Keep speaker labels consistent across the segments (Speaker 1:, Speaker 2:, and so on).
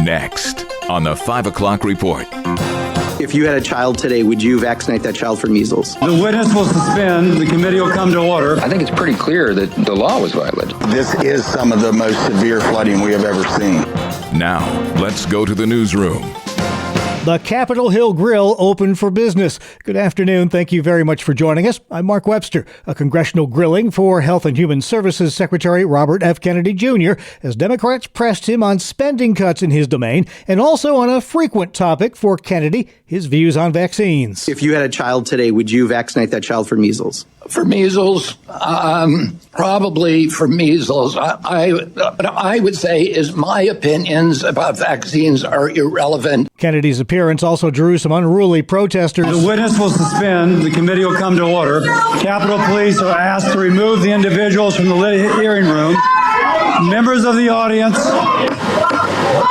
Speaker 1: Next on the 5 o'clock report.
Speaker 2: If you had a child today, would you vaccinate that child for measles?
Speaker 3: The witness will suspend. The committee will come to order.
Speaker 4: I think it's pretty clear that the law was violated.
Speaker 5: This is some of the most severe flooding we have ever seen.
Speaker 1: Now, let's go to the newsroom.
Speaker 6: The Capitol Hill Grill open for business. Good afternoon. Thank you very much for joining us. I'm Mark Webster. A congressional grilling for Health and Human Services Secretary Robert F. Kennedy Jr. as Democrats pressed him on spending cuts in his domain and also on a frequent topic for Kennedy, his views on vaccines.
Speaker 2: If you had a child today, would you vaccinate that child for measles?
Speaker 7: For measles, probably for measles. What I would say is my opinions about vaccines are irrelevant.
Speaker 6: Kennedy's appearance also drew some unruly protesters.
Speaker 3: The witness will suspend. The committee will come to order. Capitol Police are asked to remove the individuals from the hearing room. Members of the audience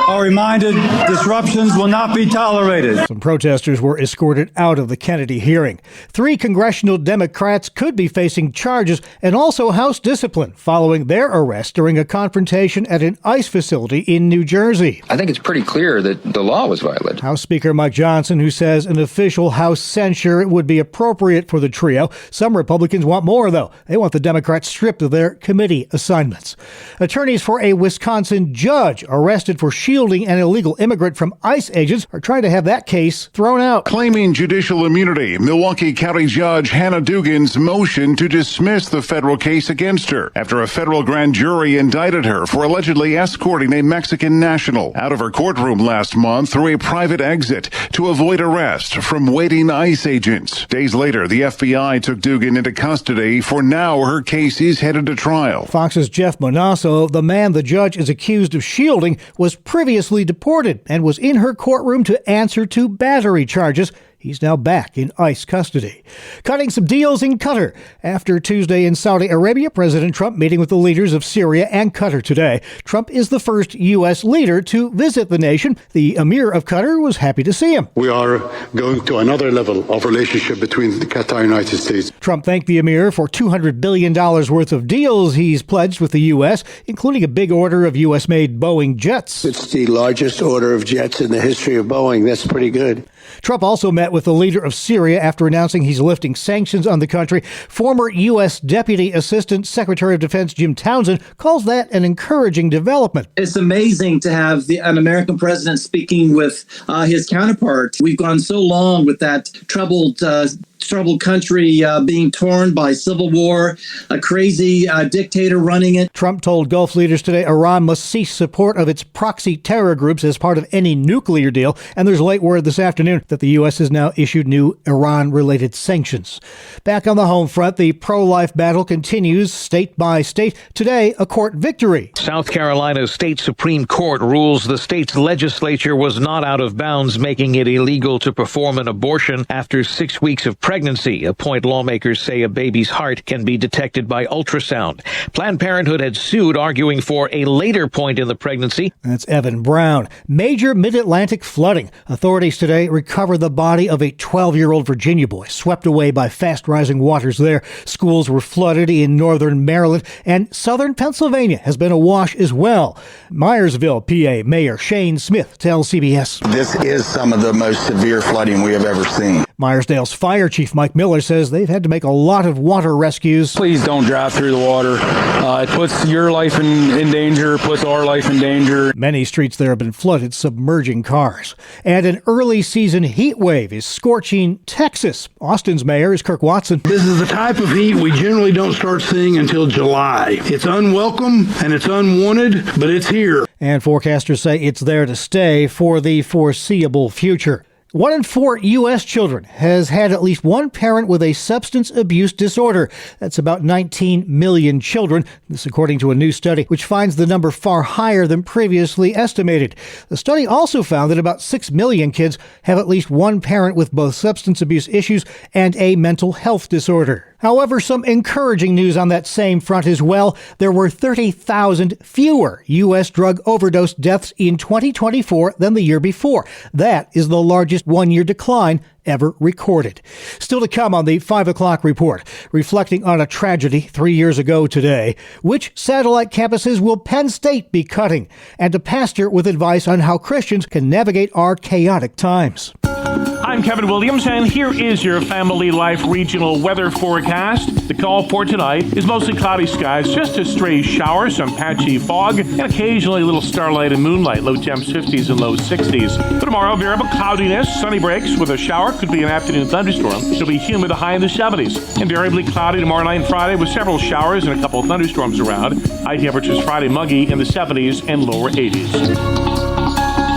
Speaker 3: are reminded disruptions will not be tolerated.
Speaker 6: Some protesters were escorted out of the Kennedy hearing. 3 congressional Democrats could be facing charges and also House discipline following their arrest during a confrontation at an ICE facility in New Jersey.
Speaker 4: I think it's pretty clear that the law was violated.
Speaker 6: House Speaker Mike Johnson, who says an official House censure would be appropriate for the trio. Some Republicans want more, though. They want the Democrats stripped of their committee assignments. Attorneys for a Wisconsin judge arrested for shielding an illegal immigrant from ICE agents are trying to have that case thrown out.
Speaker 8: Claiming judicial immunity, Milwaukee County Judge Hannah Dugan's motion to dismiss the federal case against her after a federal grand jury indicted her for allegedly escorting a Mexican national out of her courtroom last month through a private exit to avoid arrest from waiting ICE agents. Days later, the FBI took Dugan into custody. For now, her case is headed to trial.
Speaker 6: Fox's Jeff Monasso, the man the judge is accused of shielding, was previously deported and was in her courtroom to answer to battery charges. He's now back in ICE custody. Cutting some deals in Qatar. After Tuesday in Saudi Arabia, President Trump meeting with the leaders of Syria and Qatar today. Trump is the first U.S. leader to visit the nation. The Emir of Qatar was happy to see him.
Speaker 9: We are going to another level of relationship between Qatar and the United States.
Speaker 6: Trump thanked the Emir for $200 billion worth of deals he's pledged with the U.S., including a big order of U.S.-made Boeing jets.
Speaker 10: It's the largest order of jets in the history of Boeing. That's pretty good.
Speaker 6: Trump also met with the leader of Syria after announcing he's lifting sanctions on the country. Former U.S. Deputy Assistant Secretary of Defense Jim Townsend calls that an encouraging development.
Speaker 11: It's amazing to have an American president speaking with his counterpart. We've gone so long with that troubled country being torn by civil war, a crazy dictator running it.
Speaker 6: Trump told Gulf leaders today Iran must cease support of its proxy terror groups as part of any nuclear deal. And there's late word this afternoon that the U.S. has now issued new Iran-related sanctions. Back on the home front, the pro-life battle continues state by state. Today, a court victory.
Speaker 12: South Carolina's state Supreme Court rules the state's legislature was not out of bounds, making it illegal to perform an abortion after 6 weeks of pregnancy, a point lawmakers say a baby's heart can be detected by ultrasound. Planned Parenthood had sued, arguing for a later point in the pregnancy.
Speaker 6: That's Evan Brown. Major mid-Atlantic flooding. Authorities today recovered the body of a 12-year-old Virginia boy swept away by fast-rising waters there. Schools were flooded in northern Maryland, and southern Pennsylvania has been awash as well. Myersville, PA Mayor Shane Smith tells CBS.
Speaker 5: This is some of the most severe flooding we have ever seen.
Speaker 6: Myersdale's fire chief Mike Miller says they've had to make a lot of water rescues.
Speaker 13: Please don't drive through the water. It puts your life in danger, puts our life in danger.
Speaker 6: Many streets there have been flooded, submerging cars. And an early season heat wave is scorching Texas. Austin's mayor is Kirk Watson.
Speaker 14: This is the type of heat we generally don't start seeing until July. It's unwelcome and it's unwanted, but it's here.
Speaker 6: And forecasters say it's there to stay for the foreseeable future. 1 in 4 U.S. children has had at least one parent with a substance abuse disorder. That's about 19 million children. This according to a new study, which finds the number far higher than previously estimated. The study also found that about 6 million kids have at least one parent with both substance abuse issues and a mental health disorder. However, some encouraging news on that same front as well. There were 30,000 fewer U.S. drug overdose deaths in 2024 than the year before. That is the largest one-year decline ever recorded. Still to come on the 5 o'clock report, reflecting on a tragedy 3 years ago today. Which satellite campuses will Penn State be cutting? And a pastor with advice on how Christians can navigate our chaotic times.
Speaker 15: I'm Kevin Williams, and here is your Family Life regional weather forecast. The call for tonight is mostly cloudy skies, just a stray shower, some patchy fog, and occasionally a little starlight and moonlight, low temps 50s and low 60s. For tomorrow, variable cloudiness, sunny breaks with a shower, could be an afternoon thunderstorm. It'll be humid, a high in the 70s. Invariably cloudy tomorrow night and Friday with several showers and a couple of thunderstorms around. High temperatures Friday muggy in the 70s and lower 80s.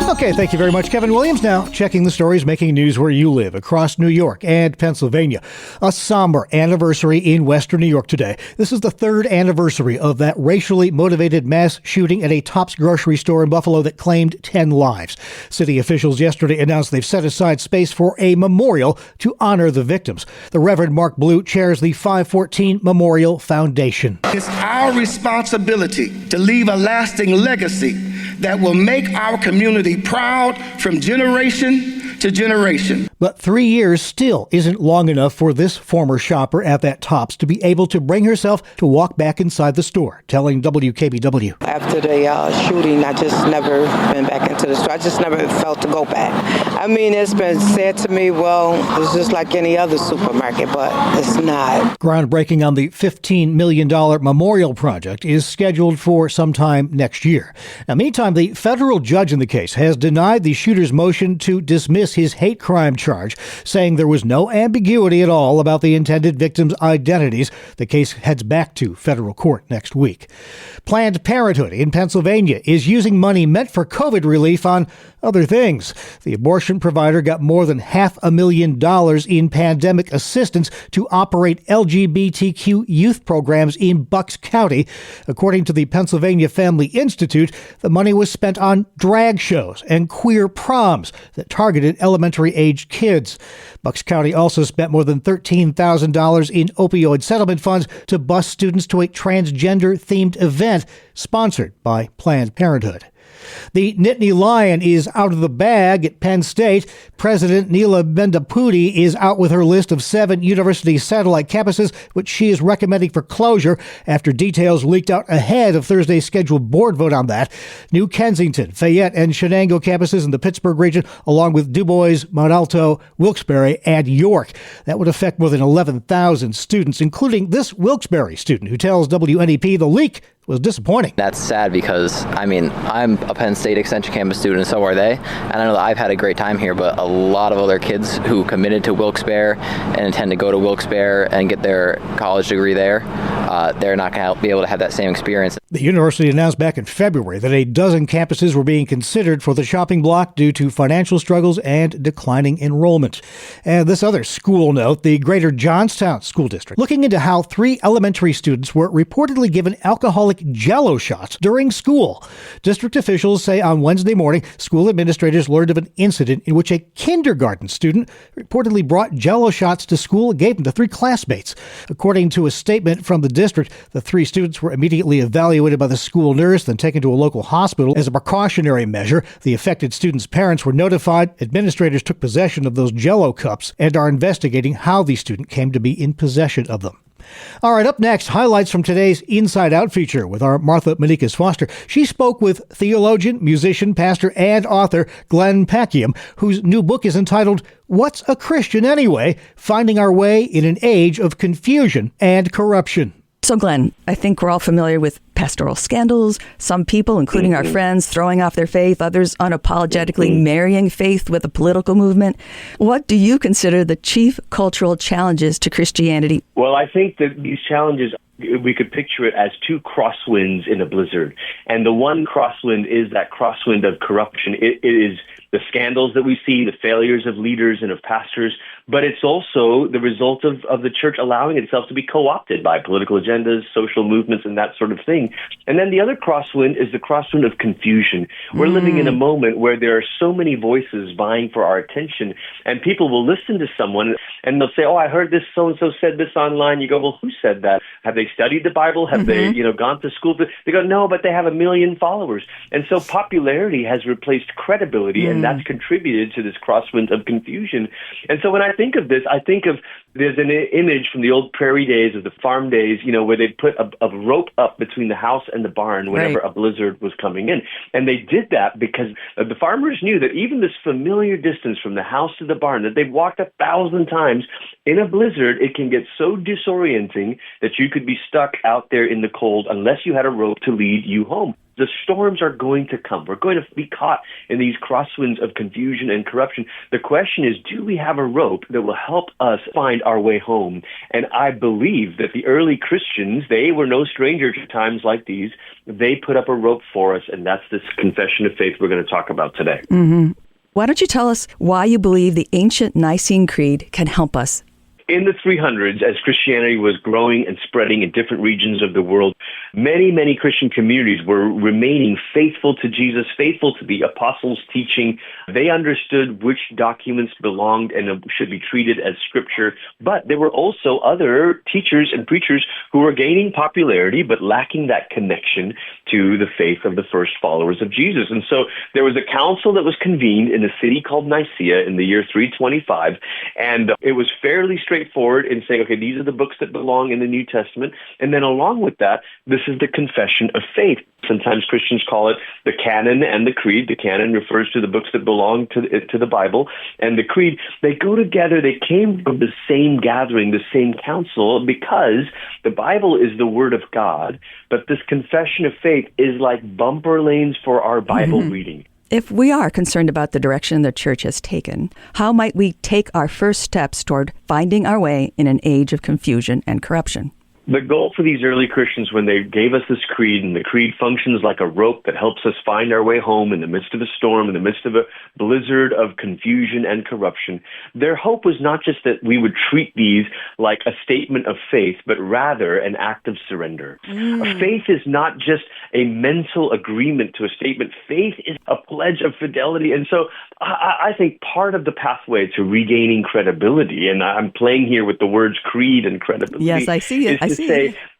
Speaker 6: Okay, thank you very much, Kevin Williams. Now, checking the stories making news where you live across New York and Pennsylvania. A somber anniversary in Western New York today. This is the third anniversary of that racially motivated mass shooting at a Tops grocery store in Buffalo that claimed 10 lives. City officials yesterday announced they've set aside space for a memorial to honor the victims. The Reverend Mark Blue chairs the 514 Memorial Foundation.
Speaker 16: It's our responsibility to leave a lasting legacy that will make our community proud from generation to generation.
Speaker 6: But 3 years still isn't long enough for this former shopper at that Tops to be able to bring herself to walk back inside the store, telling WKBW.
Speaker 17: After the shooting, I just never been back into the store. I just never felt to go back. I mean, it's been said to me, well, it's just like any other supermarket, but it's not.
Speaker 6: Groundbreaking on the $15 million memorial project is scheduled for sometime next year. Now, meantime, the federal judge in the case has denied the shooter's motion to dismiss his hate crime charge, saying there was no ambiguity at all about the intended victims' identities. The case heads back to federal court next week. Planned Parenthood in Pennsylvania is using money meant for COVID relief on other things. The abortion provider got more than $500,000 in pandemic assistance to operate LGBTQ youth programs in Bucks County. According to the Pennsylvania Family Institute, the money was spent on drag shows and queer proms that targeted elementary-aged kids. Bucks County also spent more than $13,000 in opioid settlement funds to bus students to a transgender-themed event sponsored by Planned Parenthood. The Nittany Lion is out of the bag at Penn State. President Neela Bendapudi is out with her list of 7 university satellite campuses, which she is recommending for closure after details leaked out ahead of Thursday's scheduled board vote on that. New Kensington, Fayette, and Shenango campuses in the Pittsburgh region, along with Du Bois, Mont Alto, Wilkes-Barre, and York. That would affect more than 11,000 students, including this Wilkes-Barre student who tells WNEP the leak was disappointing.
Speaker 18: That's sad because, I'm a Penn State Extension campus student, and so are they. And I know that I've had a great time here, but a lot of other kids who committed to Wilkes-Barre and intend to go to Wilkes-Barre and get their college degree there, they're not going to be able to have that same experience.
Speaker 6: The university announced back in February that a dozen campuses were being considered for the shopping block due to financial struggles and declining enrollment. And this other school note, the Greater Johnstown School District, looking into how 3 elementary students were reportedly given alcoholic Jell-O shots during school. District officials say on Wednesday morning, school administrators learned of an incident in which a kindergarten student reportedly brought Jell-O shots to school and gave them to 3 classmates. According to a statement from the district, the 3 students were immediately evaluated by the school nurse, then taken to a local hospital as a precautionary measure. The affected students' parents were notified. Administrators took possession of those Jell-O cups and are investigating how the student came to be in possession of them. All right, up next, highlights from today's Inside Out feature with our Martha Manikas Foster. She spoke with theologian, musician, pastor, and author Glenn Packiam, whose new book is entitled What's a Christian Anyway? Finding Our Way in an Age of Confusion and Corruption.
Speaker 19: So, Glenn, I think we're all familiar with pastoral scandals, some people, including our friends, throwing off their faith, others unapologetically marrying faith with a political movement. What do you consider the chief cultural challenges to Christianity?
Speaker 20: Well, I think that these challenges, we could picture it as 2 crosswinds in a blizzard. And the one crosswind is that crosswind of corruption. It is the scandals that we see, the failures of leaders and of pastors, but it's also the result of the church allowing itself to be co-opted by political agendas, social movements, and that sort of thing. living. And then the other crosswind is the crosswind of confusion. We're living in a moment where there are so many voices vying for our attention, and people will listen to someone and they'll say, oh, I heard this so-and-so said this online. You go, well, who said that? Have they studied the Bible? Have they, gone to school? They go, no, but they have 1 million followers. And so popularity has replaced credibility, and that's contributed to this crosswind of confusion. And so when I think of this, I think of there's an image from the old prairie days of the farm days, where they put a rope up between the house and the barn whenever a blizzard was coming in. And they did that because the farmers knew that even this familiar distance from the house to the barn that they've walked 1,000 times, in a blizzard, it can get so disorienting that you could be stuck out there in the cold unless you had a rope to lead you home. The storms are going to come. We're going to be caught in these crosswinds of confusion and corruption. The question is, do we have a rope that will help us find our way home? And I believe that the early Christians, they were no stranger to times like these. They put up a rope for us, and that's this confession of faith we're going to talk about today.
Speaker 19: Why don't you tell us why you believe the ancient Nicene Creed can help us?
Speaker 20: In the 300s, as Christianity was growing and spreading in different regions of the world, many, many Christian communities were remaining faithful to Jesus, faithful to the apostles' teaching. They understood which documents belonged and should be treated as scripture. But there were also other teachers and preachers who were gaining popularity but lacking that connection to the faith of the first followers of Jesus. And so there was a council that was convened in a city called Nicaea in the year 325, and it was fairly straightforward in saying, okay, these are the books that belong in the New Testament. And then along with that, this is the confession of faith. Sometimes Christians call it the canon and the creed. The canon refers to the books that belong to the Bible. And the creed, they go together. They came from the same gathering, the same council, because the Bible is the Word of God. But this confession of faith is like bumper lanes for our Bible reading.
Speaker 19: If we are concerned about the direction the church has taken, how might we take our first steps toward finding our way in an age of confusion and corruption?
Speaker 20: The goal for these early Christians when they gave us this creed, and the creed functions like a rope that helps us find our way home in the midst of a storm, in the midst of a blizzard of confusion and corruption, their hope was not just that we would treat these like a statement of faith, but rather an act of surrender. Faith is not just a mental agreement to a statement. Faith is a pledge of fidelity. And so I think part of the pathway to regaining credibility, and I'm playing here with the words creed and credibility.
Speaker 19: Yes, I see it.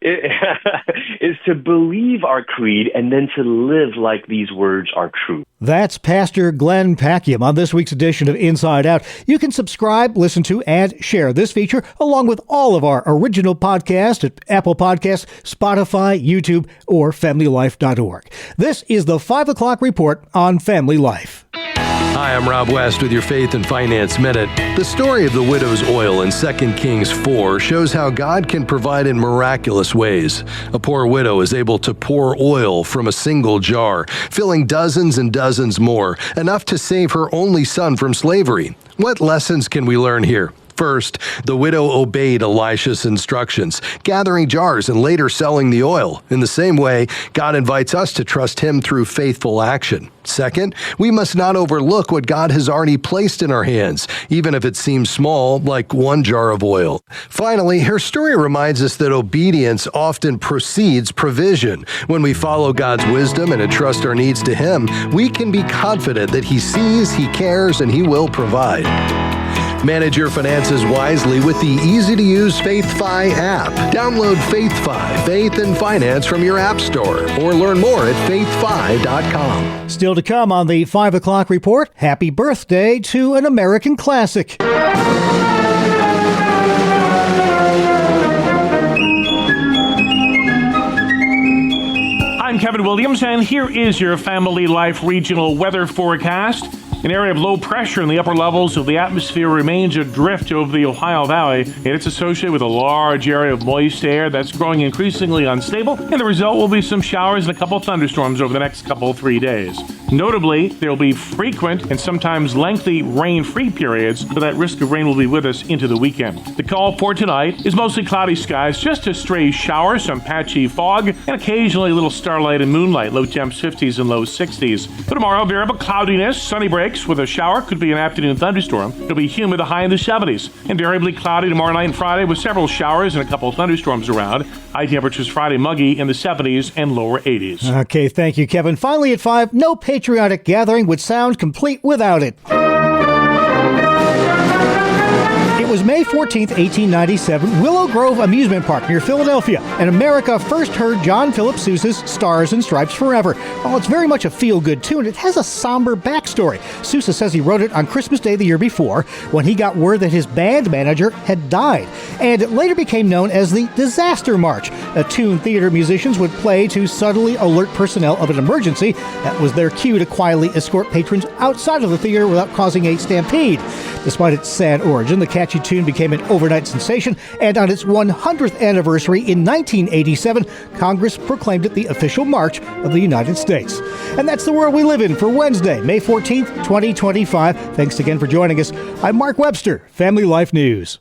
Speaker 20: Is to believe our creed and then to live like these words are true.
Speaker 6: That's Pastor Glenn Packiam on this week's edition of Inside Out. You can subscribe, listen to, and share this feature along with all of our original podcasts at Apple Podcasts, Spotify, YouTube, or FamilyLife.org. This is the 5 o'clock report on Family Life.
Speaker 21: Hi, I'm Rob West with your Faith and Finance Minute. The story of the widow's oil in 2 Kings 4 shows how God can provide in miraculous ways. A poor widow is able to pour oil from a single jar, filling dozens and dozens more, enough to save her only son from slavery. What lessons can we learn here? First, the widow obeyed Elisha's instructions, gathering jars and later selling the oil. In the same way, God invites us to trust Him through faithful action. Second, we must not overlook what God has already placed in our hands, even if it seems small, like 1 jar of oil. Finally, her story reminds us that obedience often precedes provision. When we follow God's wisdom and entrust our needs to Him, we can be confident that He sees, He cares, and He will provide. Manage your finances wisely with the easy-to-use FaithFi app. Download FaithFi, Faith and Finance from your app store, or learn more at faithfi.com.
Speaker 6: Still to come on the 5 o'clock report, happy birthday to an American classic.
Speaker 15: I'm Kevin Williams, and here is your Family Life regional weather forecast. An area of low pressure in the upper levels of the atmosphere remains adrift over the Ohio Valley, and it's associated with a large area of moist air that's growing increasingly unstable, and the result will be some showers and a couple thunderstorms over the next 3 days. Notably, there will be frequent and sometimes lengthy rain-free periods, but that risk of rain will be with us into the weekend. The call for tonight is mostly cloudy skies, just a stray shower, some patchy fog, and occasionally a little starlight and moonlight, low temps 50s and low 60s. But tomorrow, variable cloudiness, sunny breaks, breaks with a shower. Could be an afternoon thunderstorm. It'll be humid, a high in the 70s. Invariably cloudy tomorrow night and Friday with several showers and a couple of thunderstorms around. High temperatures Friday muggy in the 70s and lower 80s.
Speaker 6: Okay, thank you, Kevin. Finally at 5, no patriotic gathering would sound complete without it. It was May 14th, 1897, Willow Grove Amusement Park near Philadelphia, and America first heard John Philip Sousa's Stars and Stripes Forever. Well, it's very much a feel-good tune. It has a somber backstory. Sousa says he wrote it on Christmas Day the year before when he got word that his band manager had died, and it later became known as the Disaster March, a tune theater musicians would play to subtly alert personnel of an emergency. That was their cue to quietly escort patrons outside of the theater without causing a stampede. Despite its sad origin, the catchy tune became an overnight sensation, and on its 100th anniversary in 1987, Congress proclaimed it the official march of the United States. And that's the world we live in for Wednesday, May 14th, 2025. Thanks again for joining us. I'm Mark Webster, Family Life News.